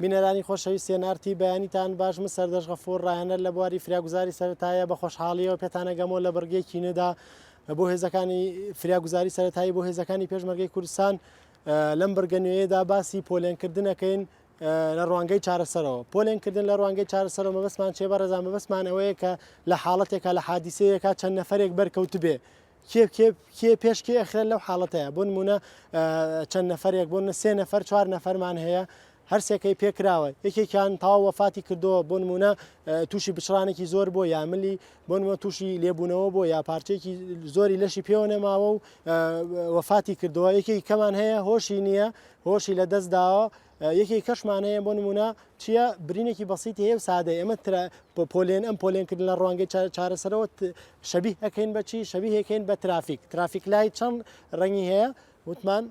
بینەرانی خۆشەویست سێنارتی بەیانیتان باشم سەردەش غەفوور ڕایەنەر لە بواری فراگوزاری سەرەتایە بە خۆشحاڵیەوە پێتانەگەمەوە لە بەرگەیەکی نەدا بۆ هێزەکانی فراگوزاری سەرەتایی بۆ هێزەکانی پێشمەرگەی کوردستان لەم بەرگە نوێیەدا باسی پۆلێنکردنەکەین لە ڕوانگەی چارەسەرەوە پۆلێنکردن لە ڕوانگەی چارەسەرەوە مەبەستمان چێ بەڕێزان مەبەستمان ئەوەیە کە لە حاڵەتێکە لە حادیسەیەکە چەند نەفەرێک بەرکەوت بێ کێ پێش کێ ئەخرێت لەو حاڵەتەیە بۆ نمونە چەند نەفەرێک بۆ سێ نەفەر چوار نەفەرمان هەیە هەرسێکەی پێکراوە یەکێکیان تاوا وەفاتی کردەوە بۆ نمونە تووشی بچرانێکی زۆر بۆ یا ملی بۆ نمونە تووشی لێبوونەوە بۆ یا پارچێکی زۆری لەشی پێوە نەماوە و وەفاتی کردەوە یەکێکی کەمان هەیە هۆشی نییە هۆشی لە دەستداوە یەکی کەشمان هەیە بۆ نمونە چییە برینێکی بەسیتی هەیە و سادە ئێمە ئەم پۆلێنکردن لە ڕوانگەی چارەسەرەوە شەبیه ئەەکەین بەچی شەبیهەکەین بە ترافیک لای چەند ڕەنگی هەیە وتمان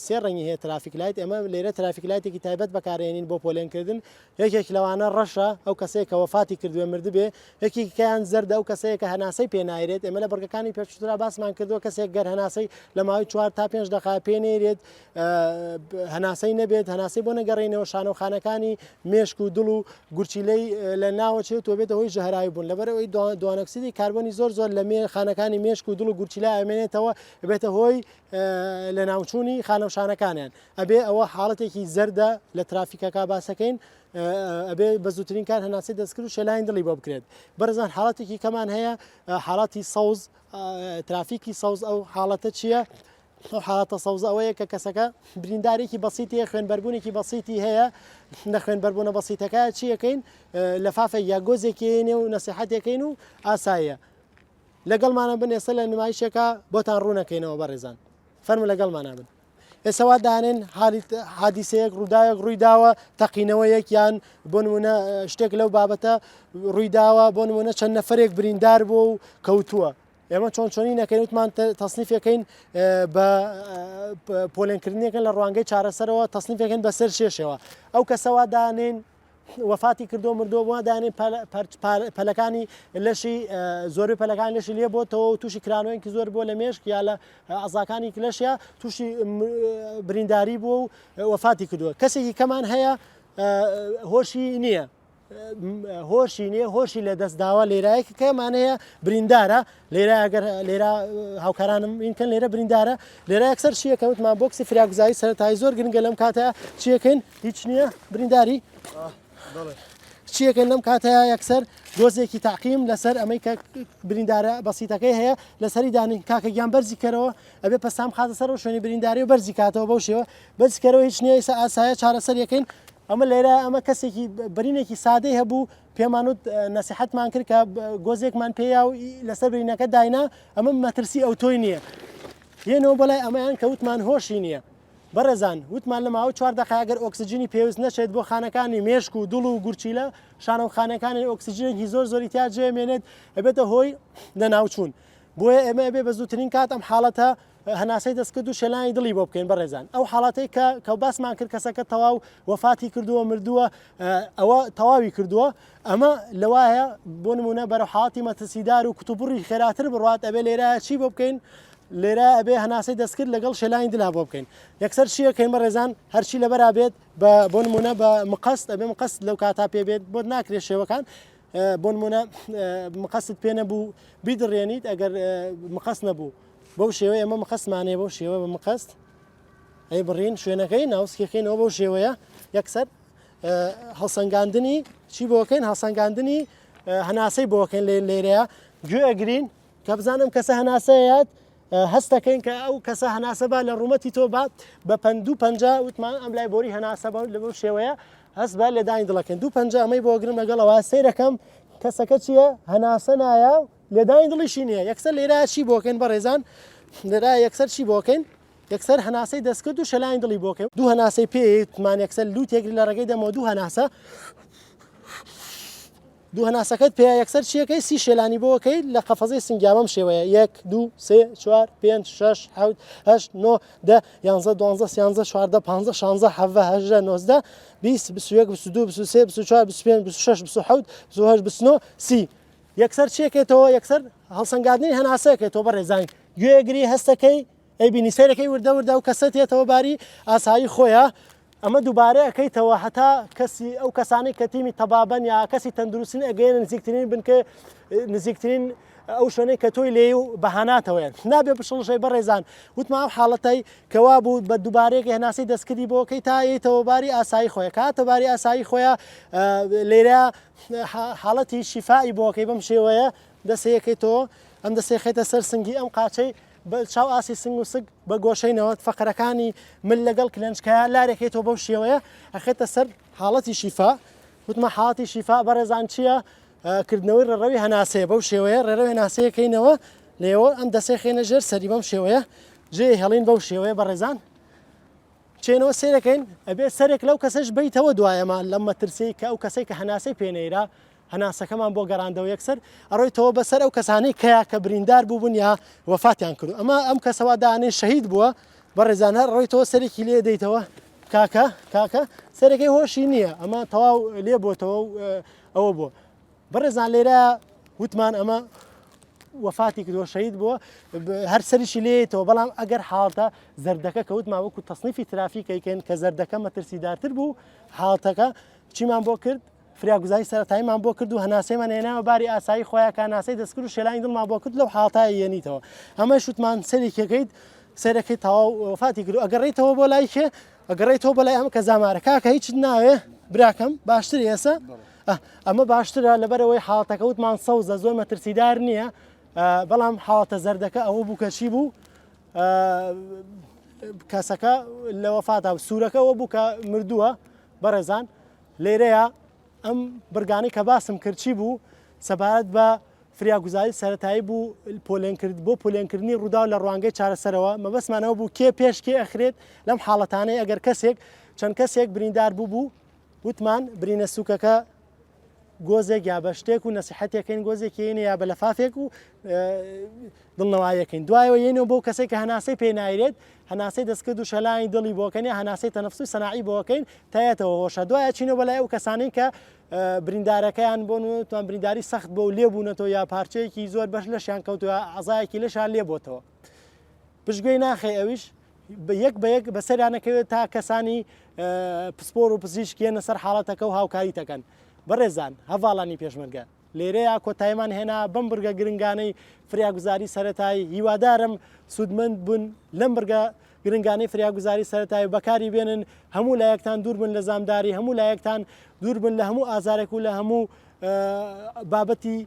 سێ ڕەنگی هەیە ترافیک لایت ئێمە لێرە ترافیک لایتێکی تایبەت بەکارێنین بۆ پۆلێنکردن یەکێک لەوانە ڕەشە ئەو کەسەیە کە وەفاتی کردووە مردبێ یەکێکیان زەردە ئەو کەسەیە کە هەناسەی پێنایرێت ئێمە لە بەرگەکانی پێشترا باسمان کردووە کەسێک گەر هەناسەی لە ماوەی 4 تا 5 دقا پێنێرێت هەناسەی نەبێت هەناسەی بۆ نەگەڕێنەوە شانۆخانەکانی مێشک و دڵ و گورچیلەی لە ناوەچێت و بێتە هۆی ژەهراوی بوون لەبەرەوەی دوانەکسیدی کاربۆنی زۆر لە خانەکانی مێشک و دڵ و گورچیلا ئەمێنێتەوە بێتە هۆی لە ناوچوونی خانەوشانەکانیان ئەبێ ئەوە حاڵەتێکی زەردە لە ترافیکەکە باسەکەین ئەبێ بە زووترین کار هەناسی دەستکرد و شەلاین دڵی بۆ بکرێت بەرزان حاڵەتێکی کەمان هەیە حاڵاتی سەوز ترافیکی سەوز ئەو حاڵەتە چییە؟ ئەو حاڵاتە سەوز ئەوەیە کە کەسەکە بریندارێکی بەسیتی خوێنبەربوونێکی بەسیتی هەیە نە خوێنبەربوونە بەسیتەکە چیەکەین لەفافە یا گۆزێکێنێ و نەسیحەتێکەکەین و ئاساییە لەگەڵمانە بن ئێستا لە نمایشێکە بۆتان ڕوونەکەینەوە بەڕێزان فەرمو لەگەڵمانە بن ئێسەوا دانێن حادیسەیەک ڕووداوێک ڕوویداوە تەقینەوەیەک یان بۆ نمونە شتێک لەو بابەتە ڕوویداوە بۆ نمونە چەند نەفەرێک بریندار بوو و کەوتووە ئێمە چۆنی نەکەین وتمان تەصنیفەکەین بە پۆلێنکردنیەکەن لە ڕوانگەی چارەسەرەوە تەصنیفەکەن بەسەر شێشەوە ئەو کەسەوا دانێن وەفاتی کردو مردۆ بووە دانێن پەلەکانی لەشی زۆری پەلەکانی لەشی لێ بۆتەوە و تووشی کرانەوەیەکی زۆر بۆ لە مێشک یا لە ئەزاکانی لەشە تووشی برینداری بووە و وەفاتی کردووە کەسێکی کەمان هەیە هۆشی نییە هۆشی لە دەستداوە لێرایەکی کەمانەیە بریندارە لێرە ئەگەر لێرە هاوکارانم اینکەن لێرە بریندارە لێرە یەکسەر چیەکە وتمان بۆکسی فراگوزاری سەرەتایی زۆر گرنگە لەم کاتەیە چیەکەین هیچ نییە برینداری چیەکەن لەم کاتەیە یەکسەر دۆزێکی تاقیم لەسەر ئەمەی کە بریندارە بەسیتەکەی هەیە لەسەری دانی کاکە گیان بەرزی کەرەوە ئەبێ پەسام خاتە سەر و شوێنی برینداری و بەرزی کاتەوە بەو شێوە بەرزی کەرەوە هیچ نییە ئێستا ئاسایە چارەسەر یەکەین ئەمە لێرە ئەمە کەسێکی برینێکی سادەی هەبوو پێمانوت نەسیحەتمان کرد کە گۆزێکمان پێیا و لەسەر برینەکە داینا ئەمە مەترسی ئەو تۆی نییە هێنەوە بەلای ئەمەیان کە وتمان هۆشی نییە بەڕێزان وتمان لە ماوەی 4 دقا ئەگەر ئۆکسجینی پێویست نەچێت بۆ خانەکانی مێشک و دڵ و گورچیلە شانەوخانەکانی ئۆکسجینێکی زۆری تیا جێمێنێت ئەبێتە هۆی نەناوچوون بۆیە ئێمە ئەبێ بە زووترین کات ئەم حاڵەتە هەناسەی دەستکرد و شەلانی دڵی بۆ بکەین بەڕێزان ئەو حاڵاتەی کە باسمان کرد کەسەکە تەواو وەفاتی کردووە مردووە ئەوە تەواوی کردووە ئەمە لەوایە بۆ نمونە بەرە حاڵاتی مەترسیدار و کتوبڕی خێراتر بڕات ئەبێ لێرە چی بۆ بکەین لێرە ئەبێ هەناسەی دەستکرد لەگەڵ شەلانی دلا بۆ بکەین یەکسەر چیەکەین بەڕێزان هەرچی لەبەرا بێت بۆ نمونە بە مقەست ئەبێ مقەست لەو کاتا پێ بێت بۆ ناکرێت شێوەکان بۆ نمونە مقەست پێ نەبوو بیدڕێنیت ئەگەر مقەست نەبوو بەو شێوە ئێمە مقەستمانەیە بەو شێوە بە مقەست ئەی بڕین شوێنەکەی ناوسکەکەینەوە بەو شێوەیە یەکسەر هەڵسەنگاندنی چی بۆکەین هەڵسەنگاندنی هەناسەی بۆکەین لێرەیە گوێ ئەگرین کە بزانم کەسە هەناسەیەات هەستەکەین کە ئەو کەسە هەناسە با لە ڕوومەتی تۆ بات بە 250 وتمان ئەم لای بۆری هەناسە لە بەو شێوەیە هەست بە لێدانی دڵەکەن 250 ئەمەی بۆ گرم لەگەڵەوە سیرەکەم کەسەکە چییە هەناسە نایە لێدانی دڵیشی نییە یەکسەر لێرە چی بۆکەین بەڕێزان لێرە یەکسەر چی بۆکەین یەکسەر هەناسەی دەستکرد و شەلانی دڵی بۆکەین دوو هەناسەی پێیتمان یەکسەر لوت تێگری لە ڕێگەی دەمەوە دوو هەناسە دوو هەناسەکەت پێ یەکسەر چیەکەی سی شێلانی بۆکەی لە قەفەزەی سنگیامەم شێوەیە 1 2 3 4 5 6 7 8 9 10 11 12 13 14 15 16 17 18 19 20 21 22 23 24 25 26 27 28 29 30 یەکسەر چیەکێتەوە یەکسەر هەڵسەنگاندنی هەناسەکێتەوە بەڕێزان گوێگری هەستەکەی ئەی بینی سەیرەکەی وردە و کەسە تێتەوە باری ئاسایی خۆیە ئەمە دووبارە ئەەکەیتەوە هەتا کەسی ئەو کەسانی کە تیمی تەبابەن یا کەسی تەندروستن ئەگەێنە نزیکترین بنکە نزیکترین ئەو شوێنەی کە تۆی لێ و بەهاناتەوەیان نابێ بشڵشەی بەڕێزان وتما ئەو حاڵەتەی کەوا بوو بە دووبارەیەکی هەناسی دەستکردی بۆکەی تا یتەوە باری ئاسایی خۆیە کاتە باری ئاسایی خۆیان لێرە حاڵەتی شیفائی بۆکەی بەم شێوەیە دەسەیەکەیتەوە ئەم دەسێخێتە سەر سنگی ئەم قاچەی چاو ئاسی سنگ و سگ بە گۆشەینەوە فەقەرەکانی من لەگەڵ کلێنچکایە لارێکێتەوە بەو شێوەیە ئەخێتە سەر حاڵەتی شیفا وتمە حاڵەتی شیفا بەڕێزان چییە؟ کردنەوەی ڕێڕەوی هەناسەیە بەو شێوەیە ڕێڕەوی هەناسەیەکەینەوە لێەوە ئەم دەسێخێنە ژێر سەری بەم شێوەیە جێ هەڵین بەو شێوەیە بەڕێزان چێنەوە سێرەکەین ئەبێ سەرێک لەو کەسەش بیتەوە دوایەمان لەم مەترسی کە ئەو کەسێک کە هەناسەی پێنەیرا هەناسەکەمان بۆ گەڕاندەوە یەکسەر ئەڕۆیتەوە بەسەر ئەو کەسانەی کەیا کە بریندار بووبوون یا وەفاتیان کرد ئەمە ئەم کەسەوە دانێ شەهید بووە بەڕێزان هەر ڕۆیتەوە سەرێکی لێ دەیتەوە کاکە سەرەکەی هۆشی نییە ئەمە تەواو لێ بۆتەوە ئەوە بووە بەڕێزان لێرە وتمان ئەمە وەفاتی کردووە شەهید بووە هەر سەریشی لێتەوە بەڵام ئەگەر حاڵتە زەردەکە کەوتما وەکو تەسنیفی ترافیکەیکەن کە زەردەکە مەترسیدارتر بوو حاڵتەکە چیمان بۆ کرد فریاگوزاری سەرەتاییمان بۆ کرد و هەناسەیمان هێناوە باری ئاسایی خۆیان کاناسەی دەستکرد و شێلانی دڵمان بۆ کرد لەو حاڵتای یێنیتەوە ئەمە شوتمان سەرێکەکەیت سەرەکەی تەواو وەفاتی کرد و ئەگەڕێیتەوە بۆ لای کێ ئەگەڕێیتەوە بەلای ئەم کە زامارە کاکە هیچ ناوێ براکەم باشتر ئێستا ئەمە باشترە لەبەرەوەی حاڵەتەکە وتمان سەوزە زۆر مەترسیدار نییە بەڵام حاڵەتە زەردەکە ئەوە بوو کە چی بوو کەسەکە لە وەفاتە سوورەکەەوە بوو کە مردووە بەڕێزان لێرەیە ئەم برگانەی کە باسم کردچی بوو سەبارەت بە فریاگوزاری سەرەتایی بوو بۆ پۆلێنکردنی ڕوودا لە ڕوانگەی چارەسەرەوە مەبەسمانەوە بوو کێ پێش کێ ئەخرێت لەم حاڵەتانەی ئەگەر کەسێک چەند کەسێک بریندار بوو وتمان برینە سووکەکە گۆزێک یا بە شتێک و نەسیحەتێکین گۆزێکینە یا بە لەفافێک و دڵنەوایەکەین دوایەوە یێنەوە بۆ کەسێک کە هەناسەی پێنایرێت هەناسەی دەستکرد و شەلانی دڵی بۆکەنی هەناسەی تەنەفسی سەناعی بۆکەین تایەتەوە هۆشە دوایە چینەوە بەلای ئەو کەسانەی کە بریندارەکەیان بۆن توان برینداری سەخت بۆ و لێبوونەتەوە یا پارچەیەکی زۆر بەش لەشیان کەوتووە عەزایەکی لەشان لێبۆتەوە پشتگوێی ناخێ ئەویش یەک بە یەک بەسەریانەکەوێت تا کەسانی پسپۆر و پزیشکێنە سەر حاڵەتەکە و هاوکاری دەکەن بەڕێزان هەڤاڵانی پێشمەرگە لێرەیە کۆتایمان هێنا بەم برگە گرنگانەی فریاگوزاری سەرەتایی هیوادارم سوودمەند بوون لەم برگە گرنگانەی فریاگوزاری سەرەتایی بەکاری بێنن هەموو لایەکتان دوور بن لە زامداری هەموو لایەکتان دوور بن لە هەموو ئازارێک و لە هەموو بابەتی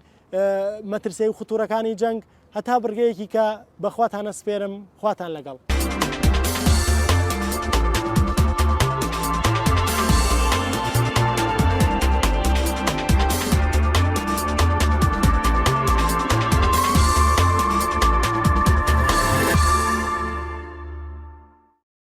مەترسەی و خوتوورەکانی جەنگ هەتا برگەیەکی کە بەخواتانە سپێرم خواتان لەگەڵ.